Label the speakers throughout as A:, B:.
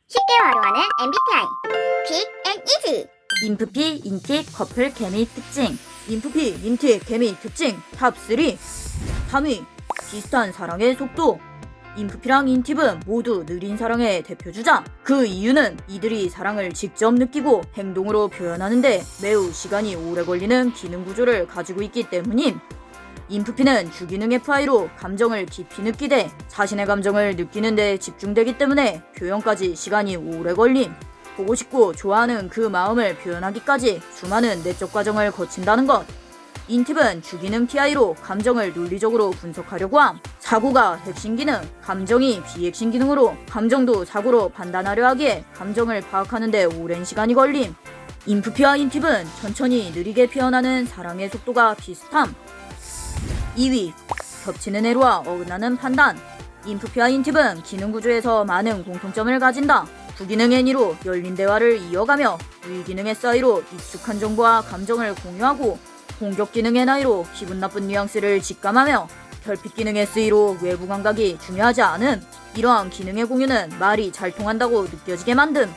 A: 쉽게 활용하는 MBTI 퀵 앤 이지.
B: 인프피, 인팁, 커플, 케미 특징. 인프피, 인팁, 케미 특징 탑3. 3위, 비슷한 사랑의 속도. 인프피랑 인팁은 모두 느린 사랑의 대표주자. 그 이유는 이들이 사랑을 직접 느끼고 행동으로 표현하는데 매우 시간이 오래 걸리는 기능 구조를 가지고 있기 때문임. 인프피는 주기능 FI로 감정을 깊이 느끼되 자신의 감정을 느끼는데 집중되기 때문에 표현까지 시간이 오래 걸림. 보고 싶고 좋아하는 그 마음을 표현하기까지 수많은 내적 과정을 거친다는 것. 인팁은 주기능 TI로 감정을 논리적으로 분석하려고 함. 사고가 핵심 기능, 감정이 비핵심 기능으로 감정도 사고로 판단하려 하기에 감정을 파악하는 데 오랜 시간이 걸림. 인프피와 인팁은 천천히 느리게 표현하는 사랑의 속도가 비슷함. 2위, 겹치는 애로와 어긋나는 판단. 인프피와 인팁은 기능 구조에서 많은 공통점을 가진다. 부기능 N으로 열린 대화를 이어가며 유의기능 SI로 익숙한 정보와 감정을 공유하고 공격 기능 NI로 기분 나쁜 뉘앙스를 직감하며 결핍 기능 SE로 외부 감각이 중요하지 않음. 이러한 기능의 공유는 말이 잘 통한다고 느껴지게 만듦.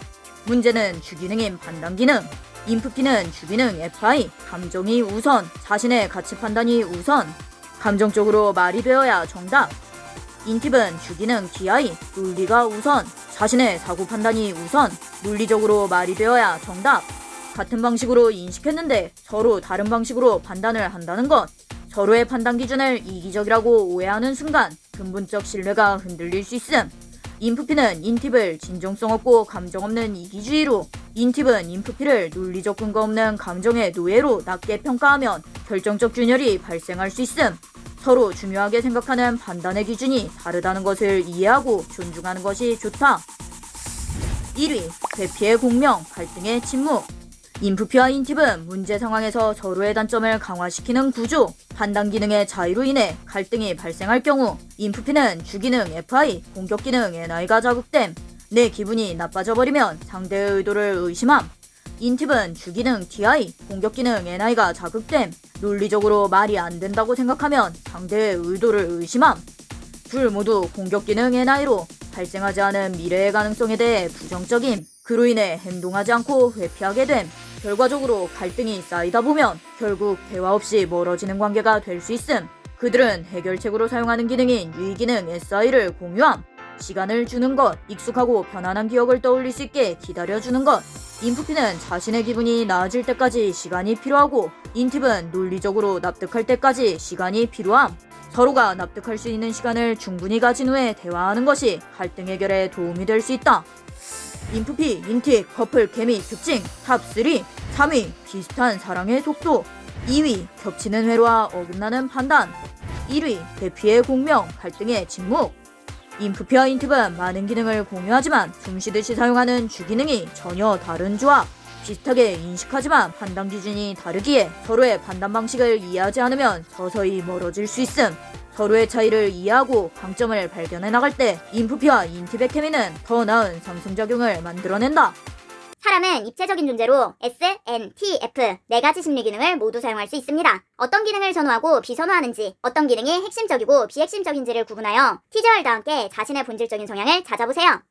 B: 문제는 주기능인 판단 기능. 인프피는 주기능 FI, 감정이 우선, 자신의 가치 판단이 우선. 감정적으로 말이 되어야 정답. 인팁은 주기능 TI, 논리가 우선, 자신의 사고 판단이 우선, 논리적으로 말이 되어야 정답. 같은 방식으로 인식했는데 서로 다른 방식으로 판단을 한다는 것. 서로의 판단 기준을 이기적이라고 오해하는 순간 근본적 신뢰가 흔들릴 수 있음. 인프피는 인팁을 진정성 없고 감정 없는 이기주의로, 인팁은 인프피를 논리적 근거 없는 감정의 노예로 낮게 평가하면 결정적 균열이 발생할 수 있음. 서로 중요하게 생각하는 판단의 기준이 다르다는 것을 이해하고 존중하는 것이 좋다. 1위, 회피의 공명, 갈등의 침묵. 인프피와 인팁은 문제 상황에서 서로의 단점을 강화시키는 구조, 판단 기능의 차이로 인해 갈등이 발생할 경우 인프피는 주기능 FI, 공격 기능 NI가 자극됨. 내 기분이 나빠져버리면 상대의 의도를 의심함. 인팁은 주기능 TI, 공격 기능 NI가 자극됨. 논리적으로 말이 안 된다고 생각하면 상대의 의도를 의심함. 둘 모두 공격 기능 NI로 발생하지 않은 미래의 가능성에 대해 부정적임. 그로 인해 행동하지 않고 회피하게 됨. 결과적으로 갈등이 쌓이다 보면 결국 대화 없이 멀어지는 관계가 될 수 있음. 그들은 해결책으로 사용하는 기능인 유의기능 SI를 공유함. 시간을 주는 것, 익숙하고 편안한 기억을 떠올릴 수 있게 기다려주는 것. 인프피는 자신의 기분이 나아질 때까지 시간이 필요하고 인팁은 논리적으로 납득할 때까지 시간이 필요함. 서로가 납득할 수 있는 시간을 충분히 가진 후에 대화하는 것이 갈등 해결에 도움이 될 수 있다. 인프피, 인팁, 커플, 케미 특징 탑3. 3위, 비슷한 사랑의 속도. 2위, 겹치는 회로와 어긋나는 판단. 1위, 대피의 공명, 갈등의 침묵. 인프피와 인팁은 많은 기능을 공유하지만 숨쉬듯이 사용하는 주기능이 전혀 다른 조합. 비슷하게 인식하지만 판단 기준이 다르기에 서로의 판단 방식을 이해하지 않으면 서서히 멀어질 수 있음. 서로의 차이를 이해하고 강점을 발견해 나갈 때 인프피와 인팁의 케미는 더 나은 상승작용을 만들어낸다.
A: 사람은 입체적인 존재로 S, N, T, F 4가지 심리 기능을 모두 사용할 수 있습니다. 어떤 기능을 선호하고 비선호하는지, 어떤 기능이 핵심적이고 비핵심적인지를 구분하여 티저얼과 함께 자신의 본질적인 성향을 찾아보세요.